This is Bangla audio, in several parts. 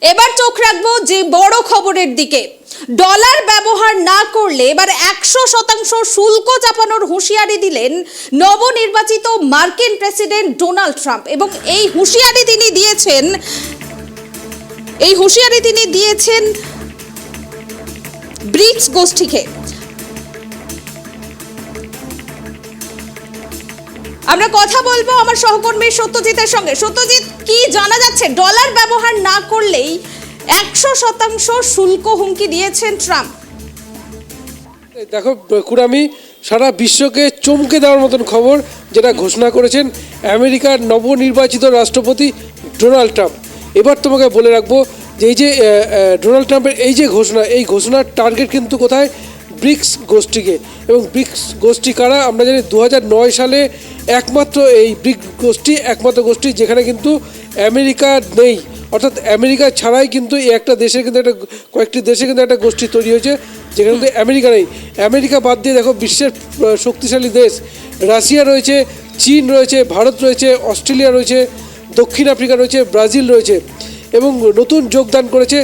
এবার চোখ রাখবো যে বড় খবরের দিকে। ডলার ব্যবহার না করলে এবার 100% শুল্ক চাপানোর হুঁশিয়ারি দিলেন নবনির্বাচিত মার্কিন প্রেসিডেন্ট ডোনাল্ড ট্রাম্প। এবং এই হুঁশিয়ারি তিনি দিয়েছেন ব্রিক্স গোষ্ঠীকে। আমরা কথা বলবো আমার সহকর্মী সত্যজিতের সঙ্গে। সত্যজিৎ, কি জানা যাচ্ছে? ডলার ব্যবহার না করলেই 100% শুল্ক হুমকি দিয়েছেন ট্রাম্প। দেখো কুরামি, সারা বিশ্বকে চমকে দেওয়ার মতন খবর যেটা ঘোষণা করেছেন আমেরিকার নবনির্বাচিত রাষ্ট্রপতি ডোনাল্ড ট্রাম্প। এবার তোমাকে বলে রাখবো যে এই যে ডোনাল্ড ট্রাম্পের এই যে ঘোষণা, এই ঘোষণার টার্গেট কিন্তু কোথায়? ব্রিক্স গোষ্ঠীকে। এবং ব্রিক্স গোষ্ঠী কারা? আমরা জানি 2009 সালে একমাত্র এই ব্রিক্স গোষ্ঠী একমাত্র গোষ্ঠী যেখানে কিন্তু আমেরিকা নেই, অর্থাৎ আমেরিকা ছাড়াই কিন্তু এই একটা দেশের কিন্তু একটা কয়েকটি দেশে কিন্তু একটা গোষ্ঠী তৈরি হয়েছে যেখানে কিন্তু আমেরিকা নেই। আমেরিকা বাদ দিয়ে দেখো বিশ্বের শক্তিশালী দেশ রাশিয়া রয়েছে, চীন রয়েছে, ভারত রয়েছে, অস্ট্রেলিয়া রয়েছে, দক্ষিণ আফ্রিকা রয়েছে, ব্রাজিল রয়েছে এবং নতুন যোগদান করেছে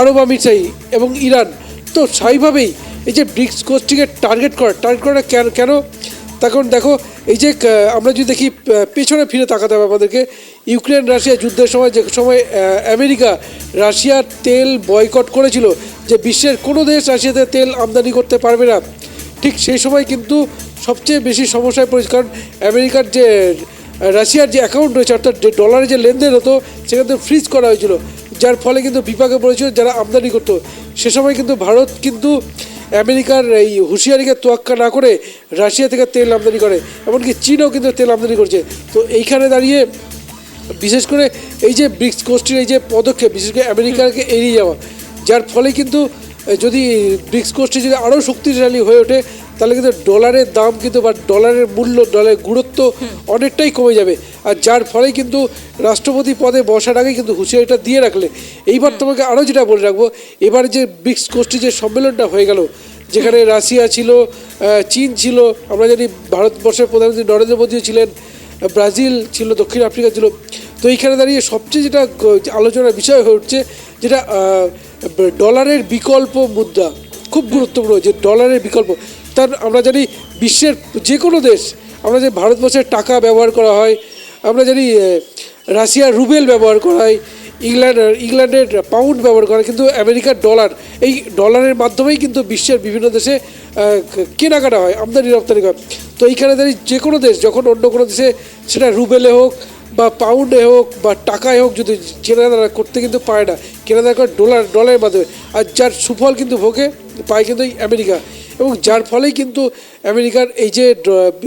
আরব আমিরশাহী এবং ইরান। তো স্বাভাবিকভাবেই এই যে ব্রিক্স গোষ্ঠীকে টার্গেট করা কেন? তখন দেখো এই যে আমরা যদি দেখি পেছনে ফিরে তাকাতে হবে আমাদেরকে। ইউক্রেন রাশিয়া যুদ্ধের সময় যে সময় আমেরিকা রাশিয়ার তেল বয়কট করেছিল, যে বিশ্বের কোনো দেশ রাশিয়াতে তেল আমদানি করতে পারবে না, ঠিক সেই সময় কিন্তু সবচেয়ে বেশি সমস্যায় পড়েছে। কারণ আমেরিকার যে রাশিয়ার যে অ্যাকাউন্ট রয়েছে, অর্থাৎ যে ডলারের যে লেনদেন হতো সেখান থেকে ফ্রিজ করা হয়েছিল, যার ফলে কিন্তু বিপাকে পড়েছিল যারা আমদানি করতো। সে সময় কিন্তু ভারত কিন্তু আমেরিকার এই হুঁশিয়ারিকে তোয়াক্কা না করে রাশিয়া থেকে তেল আমদানি করে, এমনকি চীনও কিন্তু তেল আমদানি করছে। তো এইখানে দাঁড়িয়ে বিশেষ করে এই যে ব্রিক্স গোষ্ঠীর এই যে পদক্ষেপ, বিশেষ করে আমেরিকাকে এড়িয়ে যাওয়া, যার ফলে কিন্তু যদি ব্রিক্স গোষ্ঠী যদি আরও শক্তিশালী হয়ে ওঠে তাহলে কিন্তু ডলারের দাম কিন্তু বা ডলারের মূল্য, ডলারের গুরুত্ব অনেকটাই কমে যাবে। আর যার ফলে কিন্তু রাষ্ট্রপতি পদে বসার আগে কিন্তু হুঁশিয়ারিটা দিয়ে রাখলে। এইবার তোমাকে আরও যেটা বলে রাখবো, এবার যে ব্রিক্স গোষ্ঠী যে সম্মেলনটা হয়ে গেল, যেখানে রাশিয়া ছিল, চীন ছিল, আমরা জানি ভারতবর্ষের প্রধানমন্ত্রী নরেন্দ্র মোদীও ছিলেন, ব্রাজিল ছিল, দক্ষিণ আফ্রিকা ছিল। তো এইখানে দাঁড়িয়ে সবচেয়ে যেটা আলোচনার বিষয় হয়ে উঠছে যেটা ডলারের বিকল্প মুদ্রা, খুব গুরুত্বপূর্ণ যে ডলারের বিকল্প। তার আমরা জানি বিশ্বের যে কোনো দেশ, আমরা যে ভারতবর্ষের টাকা ব্যবহার করা হয়, আমরা জানি রাশিয়ার রুবেল ব্যবহার করা হয়, ইংল্যান্ডের পাউন্ড ব্যবহার করা হয়, কিন্তু আমেরিকার ডলার, এই ডলারের মাধ্যমেই কিন্তু বিশ্বের বিভিন্ন দেশে কেনাকাটা হয়, আমদানি রপ্তানি হয়। তো এইখানে দাঁড়িয়ে যে কোনো দেশ যখন অন্য কোনো দেশে সেটা রুবেলে হোক বা পাউন্ডে হোক বা টাকায় হোক যদি কেনাদারা করতে কিন্তু পায় না, কেনাদারা করে ডলারের মাধ্যমে। আর যার সুফল কিন্তু ভোগে পায় কিন্তু এই আমেরিকা। এবং যার ফলেই কিন্তু আমেরিকার এই যে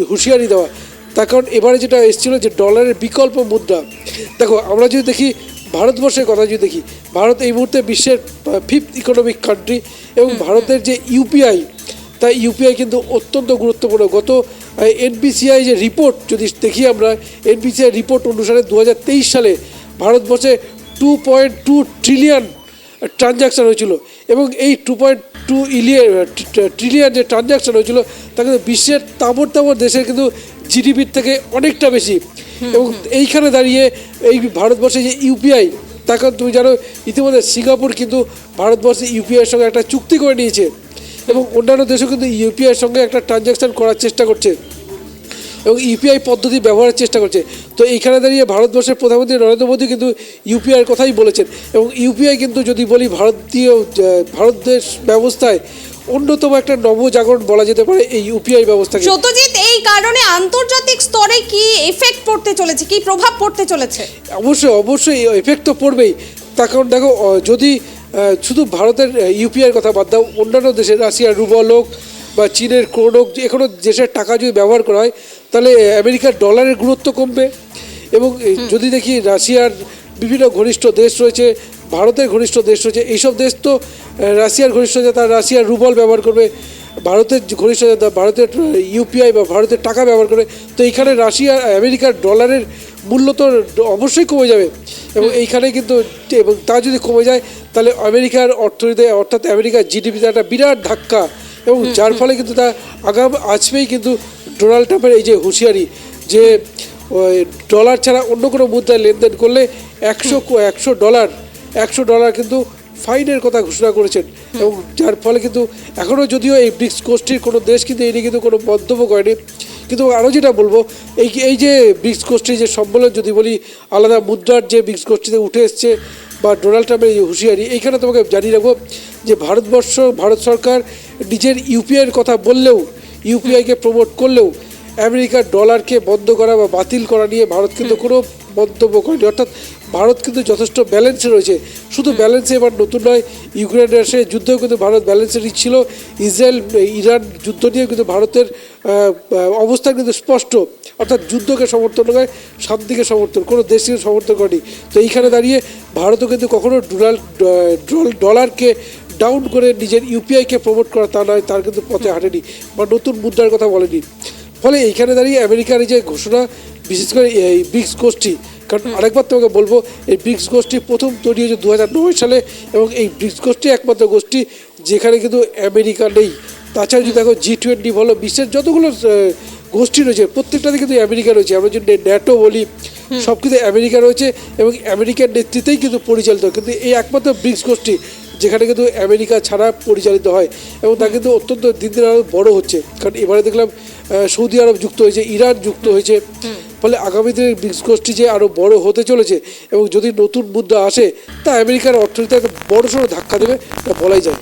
হুঁশিয়ারি দেওয়া, তার কারণ এবারে যেটা এসেছিলো যে ডলারের বিকল্প মুদ্রা। দেখো আমরা যদি দেখি ভারতবর্ষের কথা যদি দেখি, ভারত এই মুহূর্তে বিশ্বের 5th ইকোনমিক কান্ট্রি এবং ভারতের যে ইউপিআই, তাই ইউপিআই কিন্তু অত্যন্ত গুরুত্বপূর্ণ। গত এনপিসিআই যে রিপোর্ট যদি দেখি আমরা, এনপিসিআই রিপোর্ট অনুসারে 2023 সালে ভারতবর্ষে 2.2 ট্রিলিয়ন ট্রানজ্যাকশান হয়েছিল। এবং এই 2.2 ট্রিলিয়ন যে ট্রানজ্যাকশান হয়েছিল তা কিন্তু বিশ্বের তাবর দেশের কিন্তু জিডিপির থেকে অনেকটা বেশি। এবং এইখানে দাঁড়িয়ে এই ভারতবর্ষে যে ইউপিআই, তার কারণ তুমি জানো ইতিমধ্যে সিঙ্গাপুর কিন্তু ভারতবর্ষে ইউপিআইয়ের সঙ্গে একটা চুক্তি করে নিয়েছে এবং অন্যান্য দেশও কিন্তু ইউপিআইয়ের সঙ্গে একটা ট্রানজ্যাকশান করার চেষ্টা করছে এবং ইউপিআই পদ্ধতি ব্যবহারের চেষ্টা করছে। তো এইখানে দাঁড়িয়ে ভারতবর্ষের প্রধানমন্ত্রী নরেন্দ্র মোদী কিন্তু ইউপিআইয়ের কথাই বলেছেন। এবং ইউপিআই কিন্তু যদি বলি ভারত দেশ ব্যবস্থায় অন্যতম একটা নবজাগরণ বলা যেতে পারে এই ইউপিআই ব্যবস্থা। সত্যজিৎ, এই কারণে আন্তর্জাতিক স্তরে কি এফেক্ট পড়তে চলেছে, কি প্রভাব পড়তে চলেছে? অবশ্যই এফেক্ট তো পড়বেই। তার কারণ দেখো, যদি শুধু ভারতের ইউপিআইয়ের কথা বাদ দাও, অন্যান্য দেশের রাশিয়ার রুবল হোক বা চীনের ক্রোন হোক, যে কোনো দেশের টাকা যদি ব্যবহার করা হয় তাহলে আমেরিকার ডলারের গুরুত্ব কমবে। এবং যদি দেখি রাশিয়ার বিভিন্ন ঘনিষ্ঠ দেশ রয়েছে, ভারতের ঘনিষ্ঠ দেশ রয়েছে, এইসব দেশ তো রাশিয়ার ঘনিষ্ঠ তারা রাশিয়ার রুবল ব্যবহার করবে, ভারতের ঘনিষ্ঠ ভারতের ইউপিআই বা ভারতের টাকা ব্যবহার করে। তো এইখানে রাশিয়া আমেরিকার ডলারের মূল্য তো অবশ্যই কমে যাবে। এবং এইখানে কিন্তু এবং তা যদি কমে যায় তাহলে আমেরিকার অর্থনীতি, অর্থাৎ আমেরিকার জিডিপিতে একটা বিরাট ধাক্কা। এবং যার ফলে কিন্তু তা আগাম আসবেই কিন্তু ডোনাল্ড ট্রাম্পের এই যে হুঁশিয়ারি যে ডলার ছাড়া অন্য কোনো মুদ্রায় লেনদেন করলে 100 ডলার $100 কিন্তু ফাইনের কথা ঘোষণা করেছেন, এবং যার ফলে কিন্তু এখনও যদিও এই ব্রিক্স গোষ্ঠীর কোনো দেশ কিন্তু এই নিয়ে কিন্তু কোনো মন্তব্য করেনি। কিন্তু আরও যেটা বলবো, এই যে ব্রিক্স গোষ্ঠীর যে সম্মেলন যদি বলি, আলাদা মুদ্রার যে ব্রিক্স গোষ্ঠীতে উঠে এসছে বা ডোনাল্ড ট্রাম্পের এই হুঁশিয়ারি, এইখানে তোমাকে জানিয়ে রাখবো যে ভারত সরকার নিজের ইউপিআইয়ের কথা বললেও, ইউপিআইকে প্রমোট করলেও আমেরিকার ডলারকে বন্ধ করা বা বাতিল করা নিয়ে ভারত কিন্তু কোনো মন্তব্য করেনি। অর্থাৎ ভারত কিন্তু যথেষ্ট ব্যালেন্সে রয়েছে। শুধু ব্যালেন্সে এবার নতুন নয়, ইউক্রেন রাশিয়ার যুদ্ধেও কিন্তু ভারত ব্যালেন্সে ছিল। ইসরায়েল ইরান যুদ্ধ নিয়ে কিন্তু ভারতের অবস্থান কিন্তু স্পষ্ট, অর্থাৎ যুদ্ধকে সমর্থন নয়, শান্তিকে সমর্থন, কোনো দেশকে সমর্থন করেনি। তো এইখানে দাঁড়িয়ে ভারতও কিন্তু কখনো ডলারকে ডাউন করে নিজের ইউপিআইকে প্রমোট করা তা নয়, তার কিন্তু পথে হাঁটেনি বা নতুন মুদ্রার কথা বলেনি। ফলে এইখানে দাঁড়িয়ে আমেরিকার এই যে ঘোষণা, বিশেষ করে এই ব্রিক্স গোষ্ঠী, কারণ আরেকবার তোমাকে বলবো, এই ব্রিক্স গোষ্ঠী প্রথম তৈরি হয়েছে 2009 সালে, এবং এই ব্রিক্স গোষ্ঠী একমাত্র গোষ্ঠী যেখানে কিন্তু আমেরিকা নেই। তাছাড়া যদি দেখো G20 বলো, বিশ্বের যতগুলো গোষ্ঠী রয়েছে প্রত্যেকটাতে কিন্তু আমেরিকা রয়েছে। আমরা যদি ন্যাটো বলি, সব কিন্তু আমেরিকা রয়েছে এবং আমেরিকার নেতৃত্বেই কিন্তু পরিচালিত। কিন্তু এই একমাত্র ব্রিক্স গোষ্ঠী যেখানে কিন্তু আমেরিকা ছাড়া পরিচালিত হয়, এবং তা কিন্তু অত্যন্ত দিন দিন আরও বড় হচ্ছে। কারণ এবারে দেখলাম সৌদি আরব যুক্ত হয়েছে, ইরান যুক্ত হয়েছে। ফলে আগামী দিনে ব্রিক্স গোষ্ঠী যে আরও বড় হতে চলেছে, এবং যদি নতুন মুদ্রা আসে তা আমেরিকার অর্থনীতিতে একটা বড়সড় ধাক্কা দেবে, তা বলাই যায়।